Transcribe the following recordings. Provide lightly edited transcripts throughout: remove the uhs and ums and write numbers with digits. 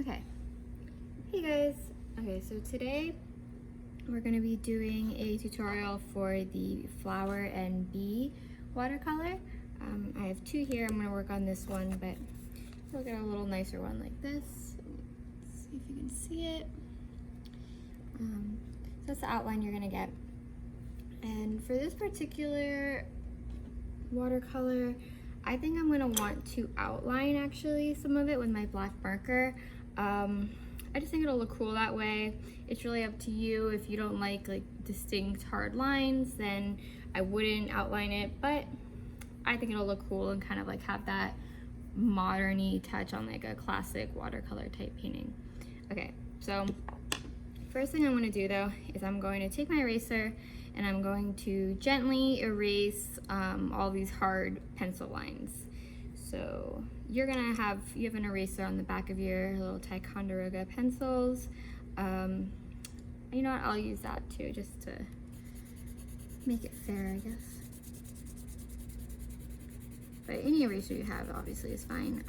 Okay. Hey guys. Okay, so today we're going to be doing a tutorial for the flower and bee watercolor. I have two here. I'm going to work on this one, but we'll get a little nicer one like this. Let's see if you can see it. So that's the outline you're going to get. And for this particular watercolor, I think I'm going to want to outline actually some of it with my black marker. I just think it'll look cool that way. It's really up to you. If you don't like distinct hard lines, then I wouldn't outline it, but I think it'll look cool and kind of like have that modern-y touch on like a classic watercolor type painting. Okay, so first thing I'm going to do though is I'm going to take my eraser and I'm going to gently erase all these hard pencil lines. So you have an eraser on the back of your little Ticonderoga pencils. You know what, I'll use that too, just to make it fair, I guess. But any eraser you have obviously is fine.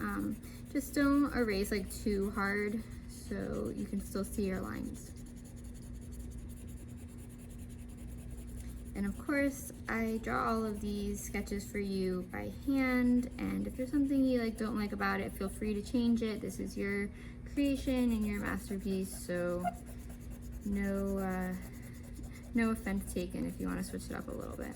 Just don't erase like too hard so you can still see your lines. And of course, I draw all of these sketches for you by hand, and if there's something you don't like about it, feel free to change it. This is your creation and your masterpiece, so no offense taken if you want to switch it up a little bit.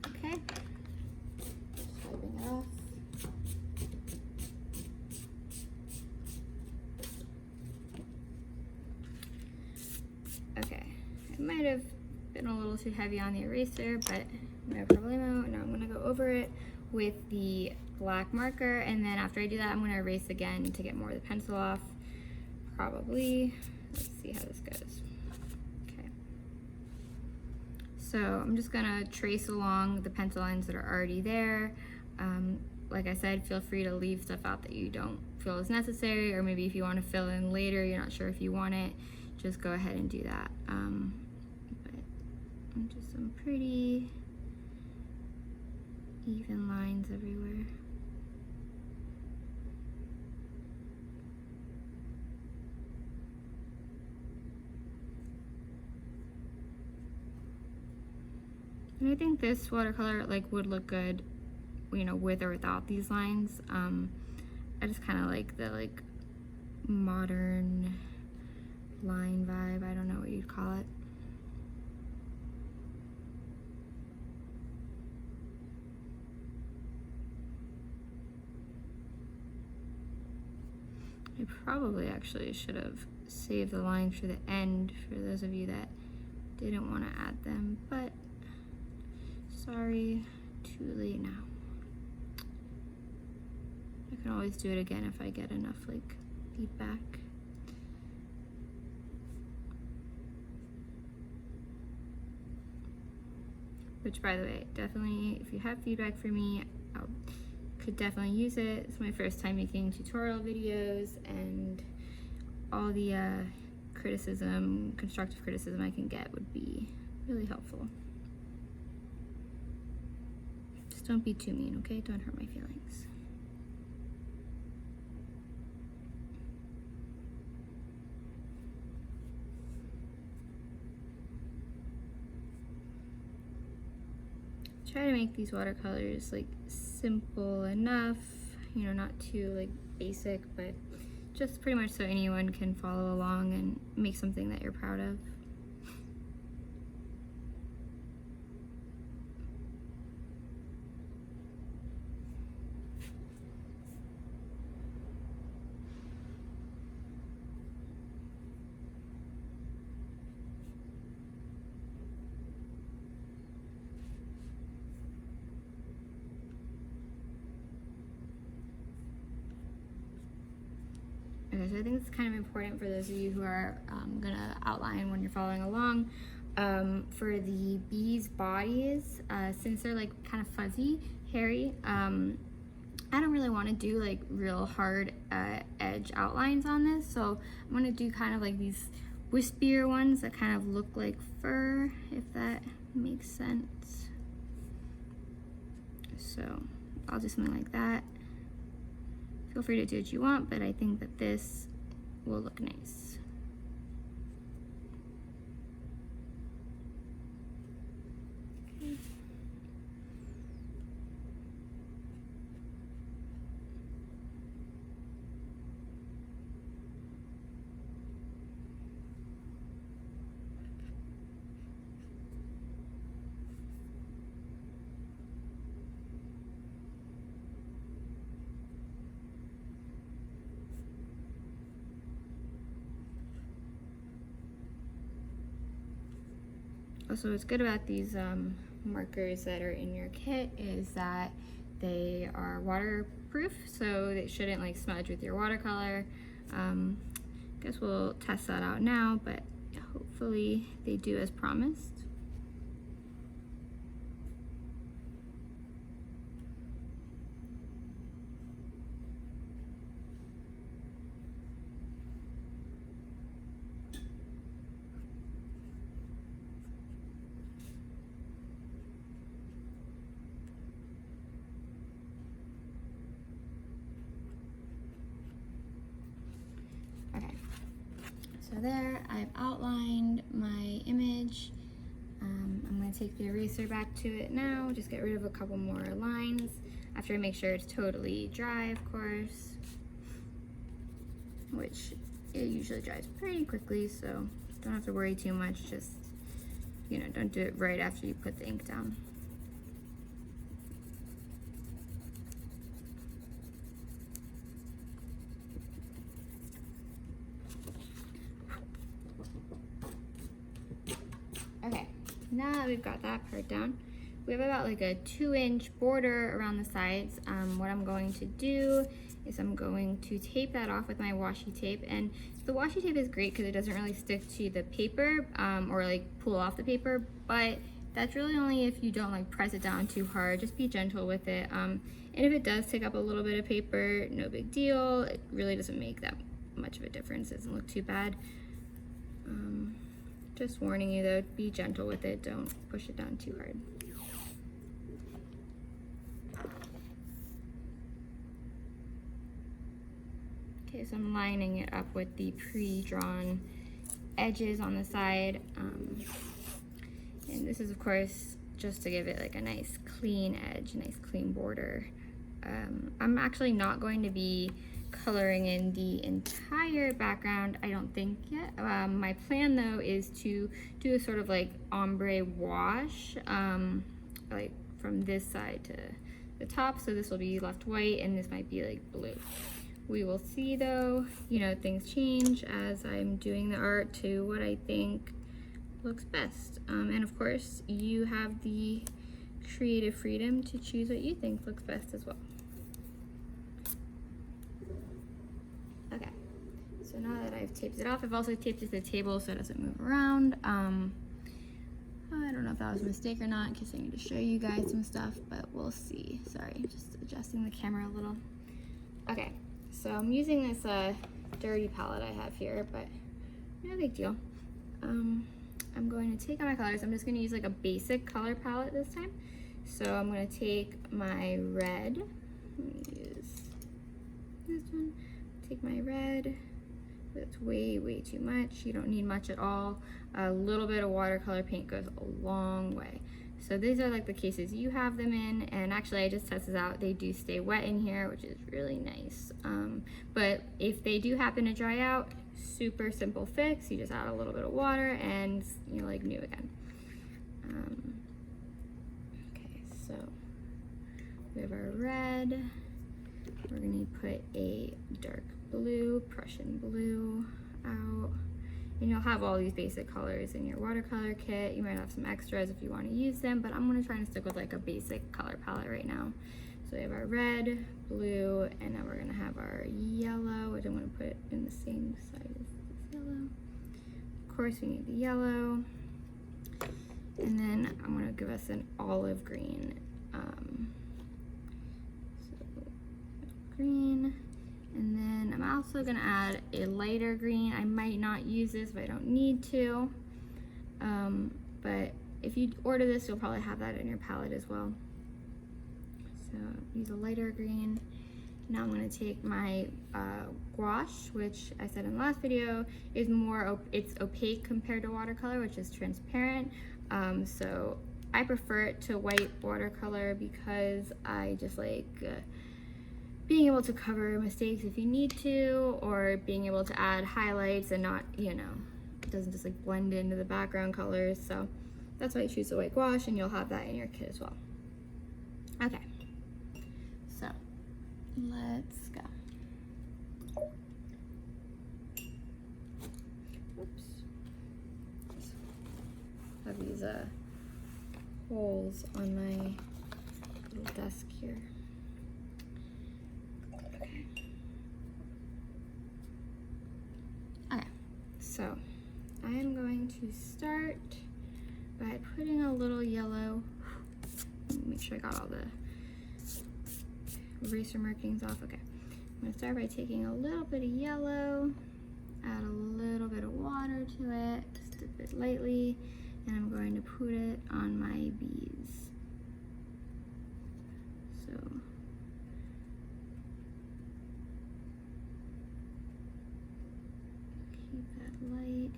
Okay, swiping it off. Okay, it might have been a little too heavy on the eraser, but no problemo. Now I'm gonna go over it with the black marker, and then after I do that, I'm gonna erase again to get more of the pencil off. Probably, let's see how this goes. Okay. So I'm just gonna trace along the pencil lines that are already there. Like I said, feel free to leave stuff out that you don't feel is necessary, or maybe if you want to fill in later, you're not sure if you want it, just go ahead and do that. But just some pretty even lines everywhere. And I think this watercolor would look good, with or without these lines. I just kind of like the modern line vibe. I don't know what you'd call it. I probably actually should have saved the lines for the end for those of you that didn't want to add them, but sorry, too late now. I can always do it again if I get enough feedback. Which, by the way, definitely, if you have feedback for me, I could definitely use it. It's my first time making tutorial videos, and all the constructive criticism I can get would be really helpful. Just don't be too mean, okay? Don't hurt my feelings. Try to make these watercolors simple enough, not too basic, but just pretty much so anyone can follow along and make something that you're proud of. Okay, so I think it's kind of important for those of you who are gonna outline when you're following along. For the bees' bodies, since they're kind of fuzzy, hairy, I don't really want to do like real hard edge outlines on this, so I'm going to do kind of like these wispier ones that kind of look like fur, if that makes sense. So I'll do something like that. Feel free to do what you want, but I think that this will look nice. Okay. Also, what's good about these markers that are in your kit is that they are waterproof, so they shouldn't like smudge with your watercolor. Guess we'll test that out now, but hopefully they do as promised. Okay, so there I've outlined my image. I'm going to take the eraser back to it now, just get rid of a couple more lines after I make sure it's totally dry, of course, which it usually dries pretty quickly, so don't have to worry too much. Just, you know, don't do it right after you put the ink down. Okay, now that we've got that part down, we have about like a 2-inch border around the sides. What I'm going to do is I'm going to tape that off with my washi tape, and the washi tape is great because it doesn't really stick to the paper or like pull off the paper, but that's really only if you don't like press it down too hard. Just be gentle with it, and if it does take up a little bit of paper, no big deal. It really doesn't make that much of a difference. It doesn't look too bad. Just warning you though, be gentle with it, don't push it down too hard. Okay, so I'm lining it up with the pre-drawn edges on the side. And this is of course just to give it like a nice clean edge, nice clean border. I'm actually not going to be coloring in the entire background, I don't think yet. My plan though is to do a sort of like ombre wash, like from this side to the top, so this will be left white and this might be like blue. We will see though, you know, things change as I'm doing the art to what I think looks best. And of course you have the creative freedom to choose what you think looks best as well. Okay, so now that I've taped it off, I've also taped it to the table so it doesn't move around. I don't know if that was a mistake or not, in case I need to show you guys some stuff, but we'll see. Sorry, just adjusting the camera a little. Okay, so I'm using this dirty palette I have here, but no big deal. I'm going to take out my colors. I'm just going to use like a basic color palette this time. So I'm going to take my red. Let me use this one. Take my red. That's way too much. You don't need much at all. A little bit of watercolor paint goes a long way. So these are like the cases you have them in, and actually I just tested out, they do stay wet in here, which is really nice. But if they do happen to dry out, super simple fix. You just add a little bit of water and you're like new again. Okay, so we have our red. We're gonna put a dark blue, Prussian blue out. And you'll have all these basic colors in your watercolor kit. You might have some extras if you want to use them, but I'm going to try and stick with like a basic color palette right now. So we have our red, blue, and now we're going to have our yellow. I don't want to put it in the same size as this yellow. Of course, we need the yellow. And then I'm going to give us an olive green. So green. And then I'm also gonna add a lighter green. I might not use this, but I don't need to. But if you order this, you'll probably have that in your palette as well. So use a lighter green. Now I'm gonna take my gouache, which I said in the last video is more, it's opaque compared to watercolor, which is transparent. So I prefer it to white watercolor because I just like being able to cover mistakes if you need to, or being able to add highlights and not, you know, it doesn't just like blend into the background colors. So that's why I choose the white gouache, and you'll have that in your kit as well. Okay, so let's go. Oops. I have these holes on my little desk here. Okay, so I am going to start by putting a little yellow. Make sure I got all the eraser markings off. Okay, I'm gonna start by taking a little bit of yellow, add a little bit of water to it, just dip it lightly, and I'm going to put it on my bees. So keep that light.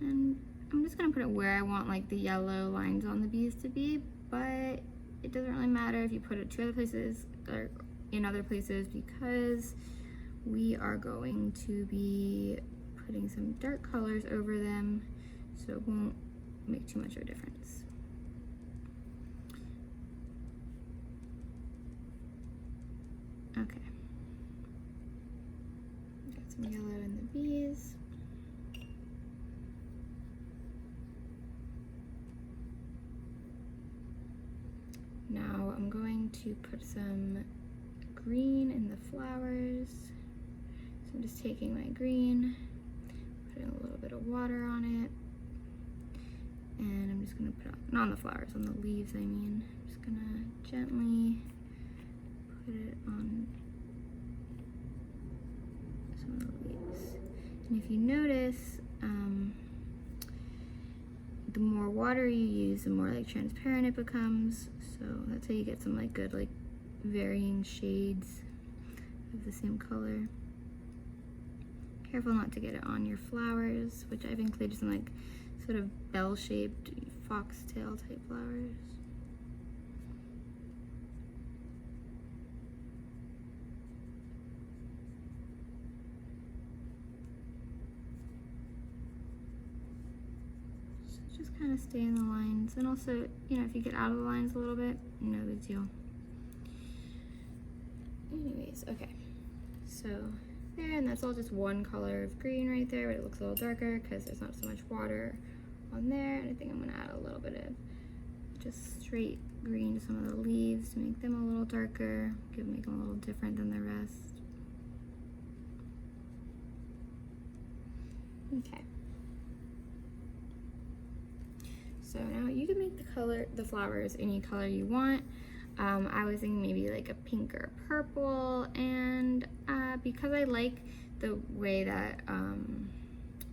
And I'm just gonna put it where I want like the yellow lines on the bees to be, but it doesn't really matter if you put it 2 other places or in other places, because we are going to be putting some dark colors over them, so it won't make too much of a difference. Okay, got some yellow in the bees. Now I'm going to put some green in the flowers. So I'm just taking my green, putting a little bit of water on it, and I'm just gonna put it on, not on the flowers, on the leaves I mean. I'm just gonna gently put it on some of the leaves. And if you notice, the more water you use, the more like transparent it becomes. So that's how you get some like good like varying shades of the same color. Careful not to get it on your flowers, which I've included some like sort of bell-shaped foxtail type flowers. Just kind of stay in the lines, and also, you know, if you get out of the lines a little bit, no big deal. Anyways, okay, so there, and that's all just one color of green right there, but it looks a little darker because there's not so much water on there. And I think I'm gonna add a little bit of just straight green to some of the leaves to make them a little darker, make them a little different than the rest. Okay. So now you can make the flowers any color you want. I was thinking maybe like a pink or a purple, and because I like the way that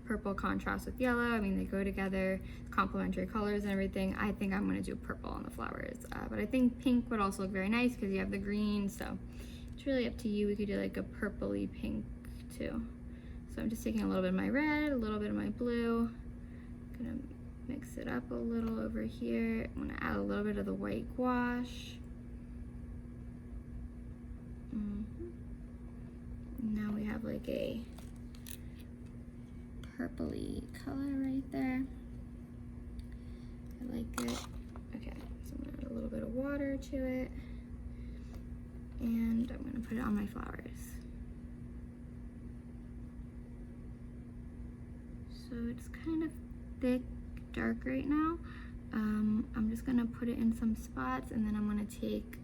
purple contrasts with yellow, I mean they go together, complementary colors and everything, I think I'm gonna do purple on the flowers. But I think pink would also look very nice because you have the green, so it's really up to you. We could do like a purpley pink too. So I'm just taking a little bit of my red, a little bit of my blue, gonna mix it up a little over here. I'm gonna add a little bit of the white gouache. Now we have like a purpley color right there. I like it. Okay, so I'm gonna add a little bit of water to it, and I'm gonna put it on my flowers. So it's kind of thick, dark right now. I'm just gonna put it in some spots, and then I'm gonna take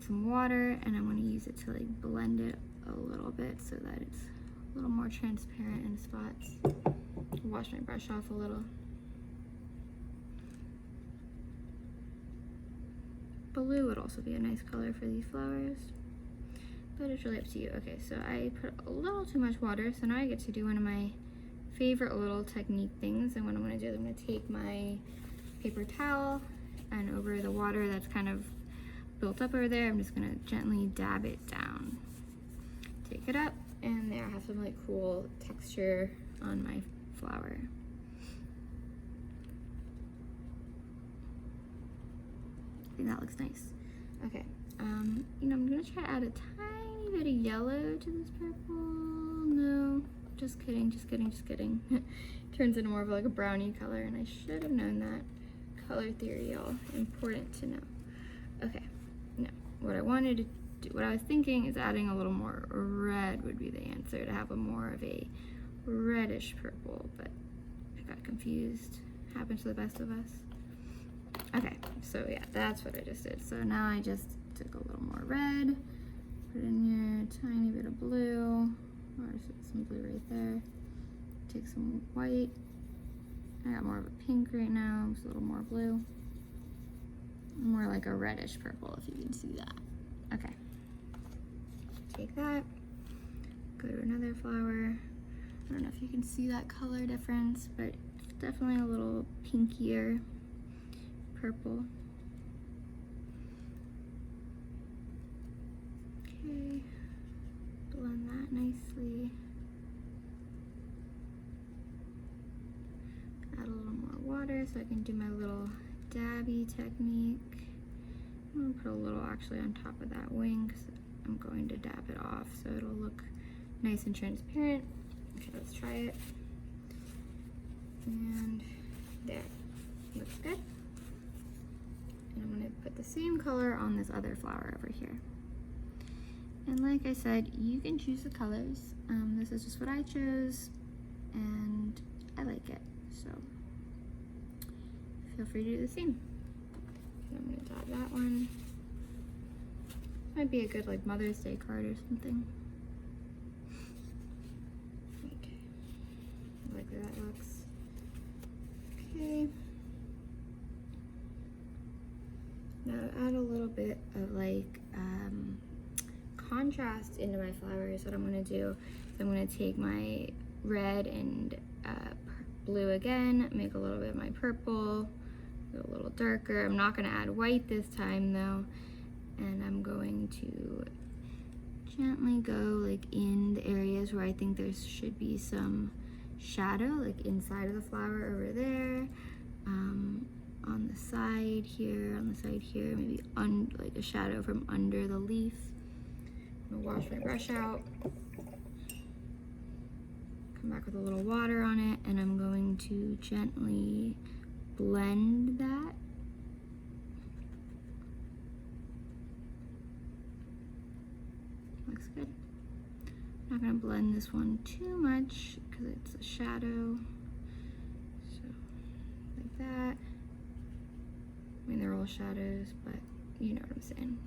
some water and I'm gonna use it to like blend it a little bit so that it's a little more transparent in spots. Wash my brush off a little. blue would also be a nice color for these flowers, but it's really up to you. Okay, so I put a little too much water, so now I get to do one of my favorite little technique things. And what I'm gonna do is I'm gonna take my paper towel, and over the water that's kind of built up over there, I'm just gonna gently dab it down. Take it up, and there I have some like cool texture on my flower. I think that looks nice. Okay, you know, I'm gonna try to add a tiny bit of yellow to this purple. No, just kidding, just kidding, just kidding. Turns into more of like a brownie color, and I should have known that. Color theory, y'all, important to know. Okay, no, what I wanted to do, what I was thinking is adding a little more red would be the answer, to have a more of a reddish purple, but I got confused. Happens to the best of us. Okay, so yeah, that's what I just did. So now I just took a little more red, put in here, a tiny bit of blue, or some blue right there. Take some white. I got more of a pink right now, just a little more blue. More like a reddish purple, if you can see that. Okay. Take that, go to another flower. I don't know if you can see that color difference, but it's definitely a little pinkier purple. Okay, blend that nicely. Add a little more water so I can do my little dabby technique. I'm gonna put a little actually on top of that wing because I'm going to dab it off so it'll look nice and transparent. Okay, let's try it. And there, looks good. And I'm gonna put the same color on this other flower over here. And like I said, you can choose the colors. This is just what I chose, and I like it. So feel free to do the same. So I'm gonna dab that one. Might be a good like Mother's Day card or something. Okay, I like where that looks. Okay. Now add a little bit of like contrast into my flowers. What I'm gonna do is I'm gonna take my red and blue again, make a little bit of my purple, go a little darker. I'm not gonna add white this time though, and I'm going to gently go like in the areas where I think there should be some shadow, like inside of the flower over there, on the side here, maybe like a shadow from under the leaf. I'm gonna wash my brush out, come back with a little water on it, and I'm going to gently blend that. Looks good. I'm not gonna blend this one too much because it's a shadow. So like that. I mean, they're all shadows, but you know what I'm saying.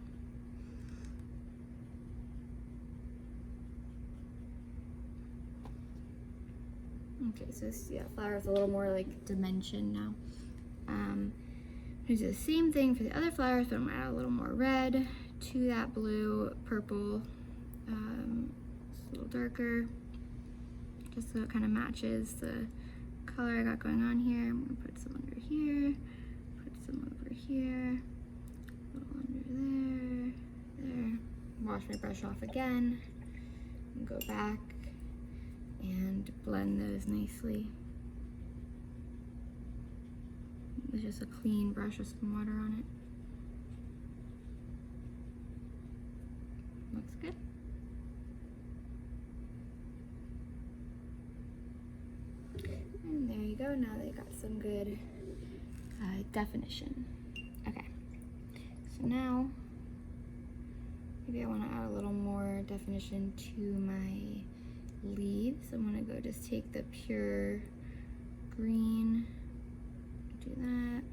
Okay, so yeah, flower with a little more like dimension now. I'm gonna do the same thing for the other flowers, but I'm gonna add a little more red to that blue, purple, it's a little darker, just so it kind of matches the color I got going on here. I'm gonna put some under here, put some over here, a little under there. Wash my brush off again, and go back and blend those nicely with just a clean brush with some water on it. Looks good. And there you go. Now they got some good definition. Okay, so now maybe I want to add a little more definition to my leaves. I'm gonna go just take the pure green, do that.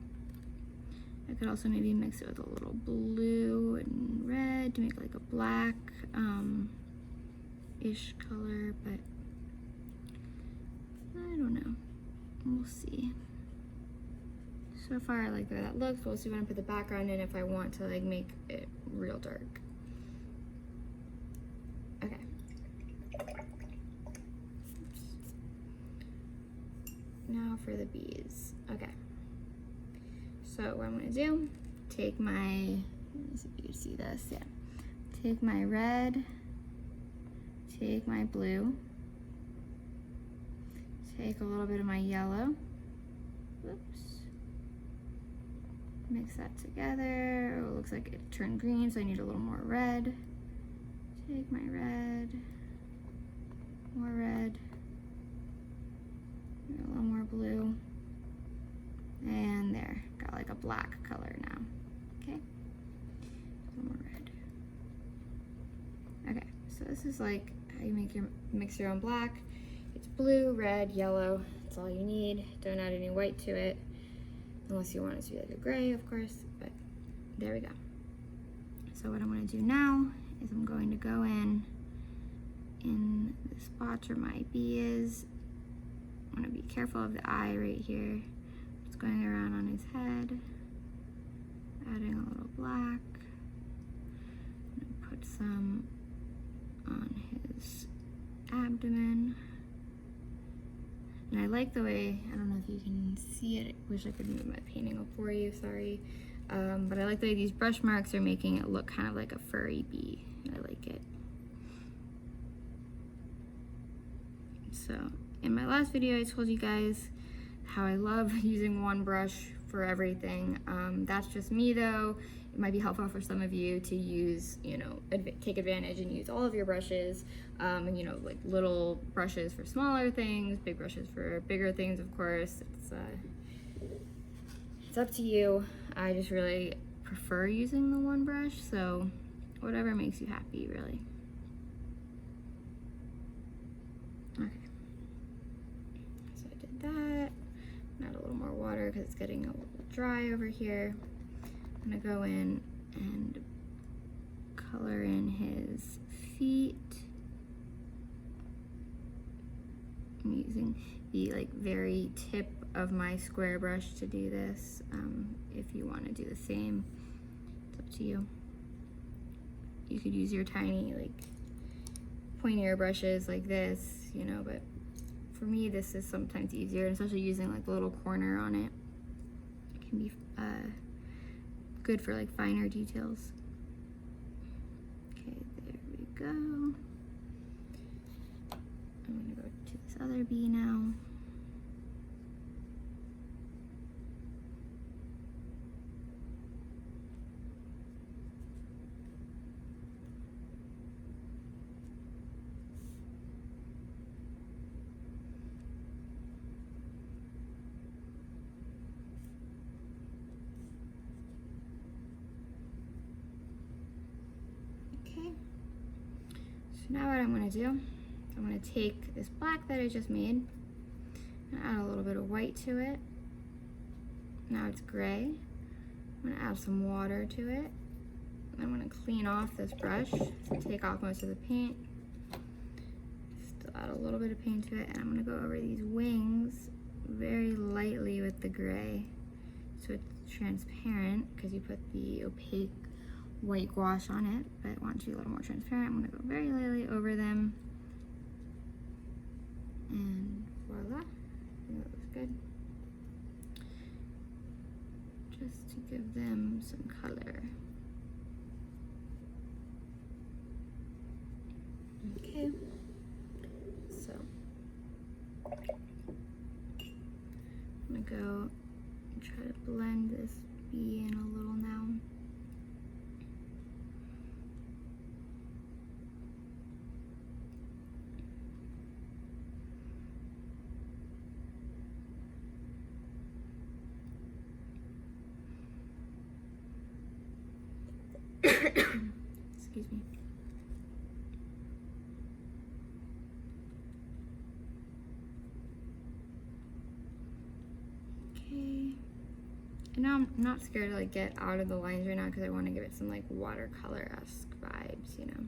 I could also maybe mix it with a little blue and red to make like a black ish color, but I don't know, we'll see. So far I like the way that looks. We'll see when I put the background in if I want to like make it real dark. Okay. Now for the bees. Okay. So what I'm gonna do, take my, let me see if you can see this, yeah. Take my red, take my blue, take a little bit of my yellow, whoops, mix that together. Oh, it looks like it turned green, so I need a little more red. Take my red, more red, a little more blue, and there, got like a black color now. Okay, a little more red. Okay, so this is like how you mix your own black. It's blue, red, yellow. That's all you need. Don't add any white to it, unless you want it to be like a gray, of course. But there we go. So what I'm going to do now is I'm going to go in the spots where my bee is. I'm going to be careful of the eye right here. Just going around on his head, adding a little black. I'm going to put some on his abdomen. And I like the way, I don't know if you can see it, I wish I could move my painting up for you, sorry. But I like the way these brush marks are making it look kind of like a furry bee. I like it. So, in my last video I told you guys how I love using one brush for everything. That's just me though. It might be helpful for some of you to use, you know, take advantage and use all of your brushes. And you know, like little brushes for smaller things, big brushes for bigger things, of course. It's up to you. I just really prefer using the one brush, so whatever makes you happy, really. Okay. So I did that. Add a little more water because it's getting a little dry over here. I'm gonna go in and color in his feet. I'm using the like very tip of my square brush to do this. If you want to do the same, it's up to you. You could use your tiny like pointier brushes like this, you know, but for me this is sometimes easier, especially using like the little corner on it. It can be good for like finer details. Okay, there we go. I'm gonna go to this other bee now. So now what I'm going to do, I'm going to take this black that I just made and add a little bit of white to it. Now it's gray. I'm going to add some water to it. I'm going to clean off this brush, so take off most of the paint. Still add a little bit of paint to it, and I'm going to go over these wings very lightly with the gray so it's transparent, because you put the opaque white gouache on it, but I want to be a little more transparent. I'm going to go very lightly over them, and voila, I think that looks good. Just to give them some color. Okay, so I'm going to go and try to blend this bee in a little now. Excuse me. Okay. And now I'm not scared to like get out of the lines right now because I want to give it some like watercolor-esque vibes, you know,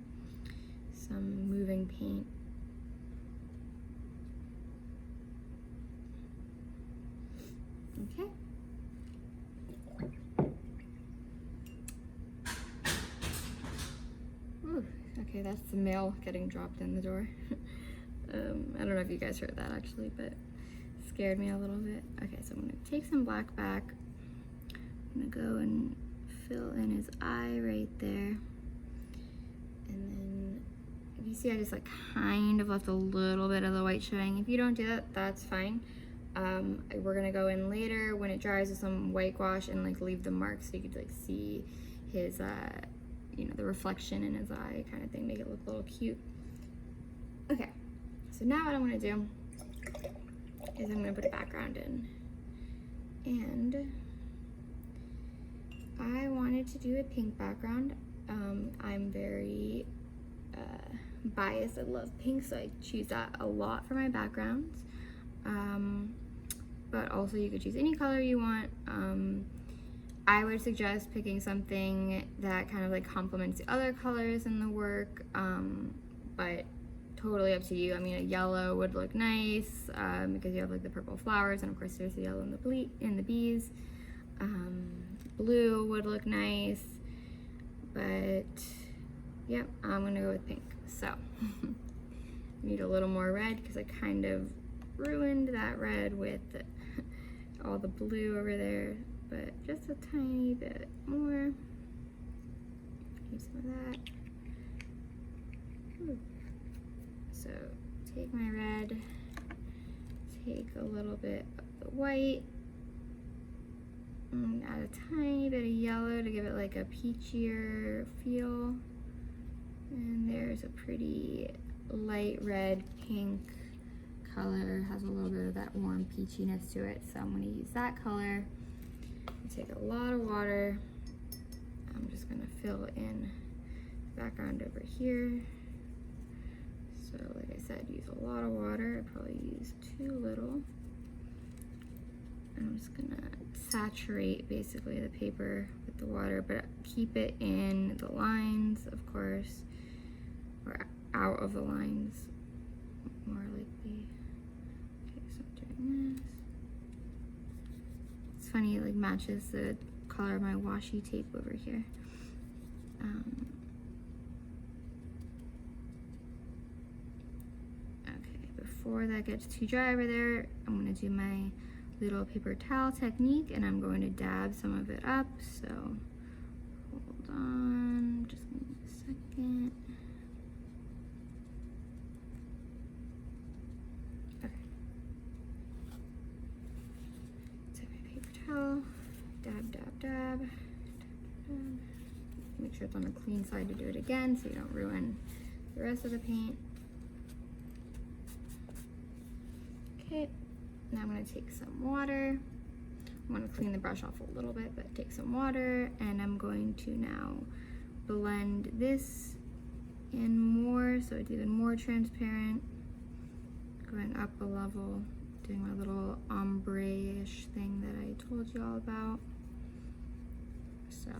some moving paint. Okay. Okay, that's the mail getting dropped in the door. I don't know if you guys heard that actually, but it scared me a little bit. Okay, so I'm gonna take some black back. I'm gonna go and fill in his eye right there. And then if you see, I just like kind of left a little bit of the white showing. If you don't do that, that's fine. We're gonna go in later when it dries with some white gouache and like leave the marks so you could like see his, you know, the reflection in his eye kind of thing, make it look a little cute. Okay, so now what I'm gonna do is I'm gonna put a background in. And I wanted to do a pink background. I'm very biased. I love pink, so I choose that a lot for my backgrounds. But also you could choose any color you want. I would suggest picking something that kind of like complements the other colors in the work, but totally up to you. I mean, a yellow would look nice because you have like the purple flowers, and of course there's the yellow in the bees. Blue would look nice, but yeah, I'm gonna go with pink. So I need a little more red because I kind of ruined that red with all the blue over there, but just a tiny bit more. Use some of that. Ooh. So take my red, take a little bit of the white, and add a tiny bit of yellow to give it like a peachier feel. And there's a pretty light red pink color, has a little bit of that warm peachiness to it, so I'm going to use that color. Take a lot of water. I'm just going to fill in the background over here. So like I said, use a lot of water. I probably use too little. I'm just going to saturate basically the paper with the water, but keep it in the lines, of course, or out of the lines more likely. Okay, so I'm doing this. It's funny, it like matches the color of my washi tape over here. Okay, before that gets too dry over there, I'm gonna do my little paper towel technique, and I'm going to dab some of it up. So hold on, just give me a second. Okay. Take my paper towel, dab, dab, dab, dab, dab. Make sure it's on the clean side to do it again so you don't ruin the rest of the paint. Okay. Now I'm going to take some water. I want to clean the brush off a little bit, but take some water, and I'm going to now blend this in more so it's even more transparent. Going up a level, doing my little ombre-ish thing that I told you all about. So.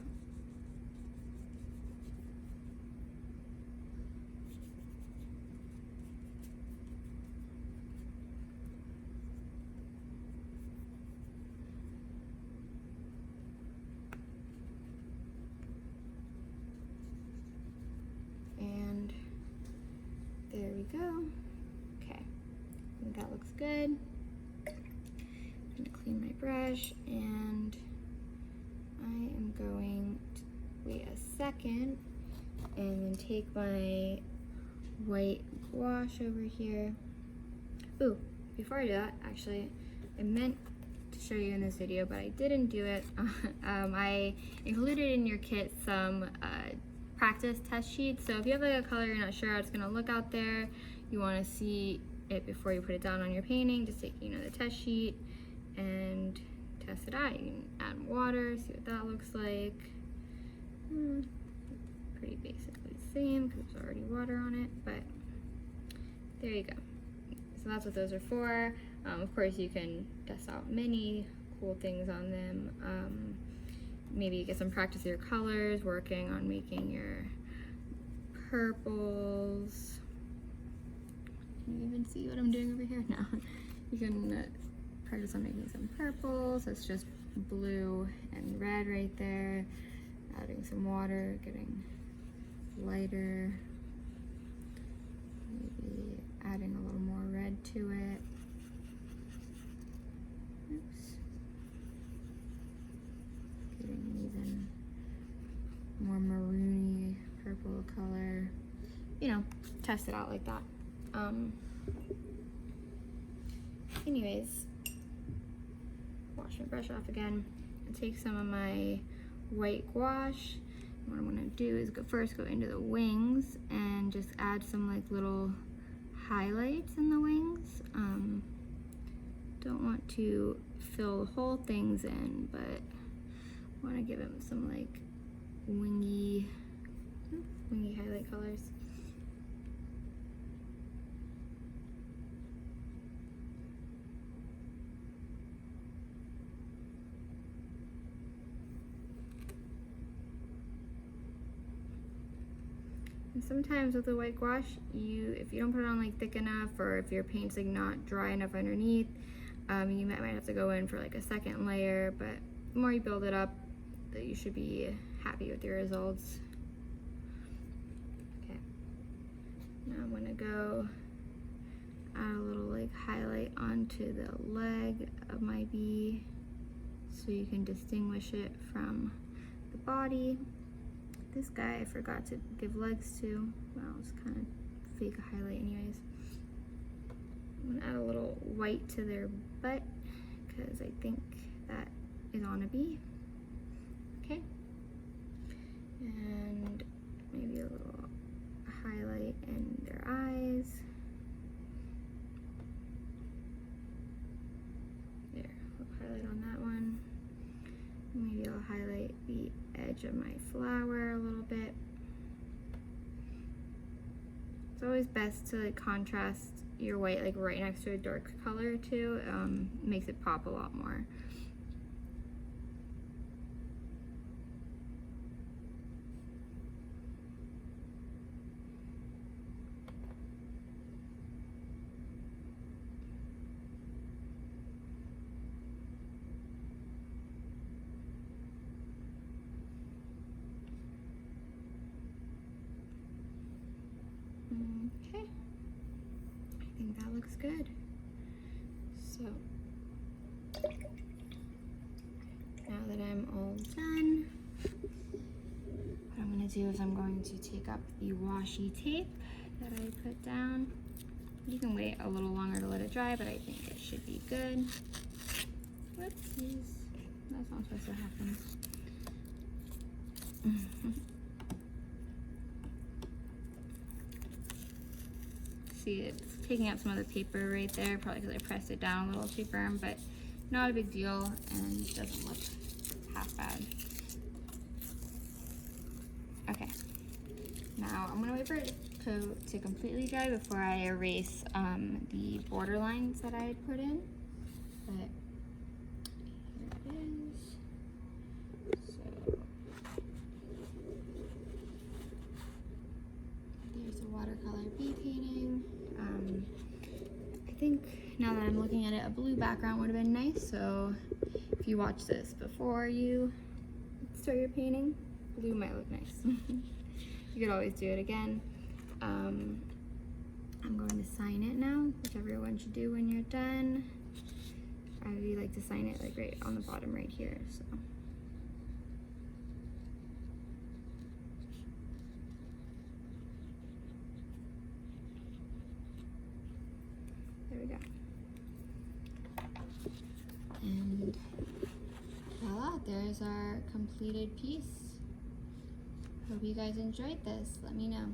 There we go. Okay, I think that looks good. I'm gonna clean my brush, and I am going to wait a second and then take my white gouache over here. Ooh, before I do that, actually, I meant to show you in this video, but I didn't do it. I included in your kit some practice test sheets. So if you have like a color you're not sure how it's gonna look out there, you want to see it before you put it down on your painting, just take, you know, the test sheet and test it out. You can add water, see what that looks like. Pretty basically the same because there's already water on it, but there you go. So that's what those are for. Of course you can test out many cool things on them. Maybe get some practice with your colors, working on making your purples. Can you even see what I'm doing over here? No. You can practice on making some purples. That's just blue and red right there. Adding some water, getting lighter adding a little more red to it. Oops. Getting an even more maroony purple color. You know, test it out like that. Anyways, wash my brush off again and take some of my white gouache. What I'm gonna do is first go into the wings and just add some like little highlights in the wings. Don't want to fill the whole things in, but want to give them some like wingy highlight colors. And sometimes with the white gouache, if you don't put it on like thick enough, or if your paint's like not dry enough underneath, you might have to go in for like a second layer, but the more you build it up, you should be happy with your results. Okay, now I'm gonna go add a little like highlight onto the leg of my bee so you can distinguish it from the body. This guy I forgot to give legs to. Well, it's kind of fake a highlight anyways. I'm gonna add a little white to their butt because I think that is on a bee. Okay. And maybe a little highlight in their eyes. There, a little highlight on that one. Maybe I'll highlight the edge of my flower a little bit. It's always best to like contrast your white like right next to a dark color too. Makes it pop a lot more. Okay, I think that looks good. So now that I'm all done, what I'm going to do is I'm going to take up the washi tape that I put down. You can wait a little longer to let it dry, but I think it should be good. Whoopsies, that's not supposed to happen. See, it's taking out some of the paper right there, probably because I pressed it down a little too firm, but not a big deal and doesn't look half bad. Okay, now I'm gonna wait for it to completely dry before I erase the border lines that I had put in. But here it is. So there's a watercolor bee painting. I think now that I'm looking at it, a blue background would have been nice. So if you watch this before you start your painting, blue might look nice. You could always do it again. I'm going to sign it now, which everyone should do when you're done. I really like to sign it like right on the bottom right here. So. There we go. And voila, there's our completed piece. Hope you guys enjoyed this. Let me know.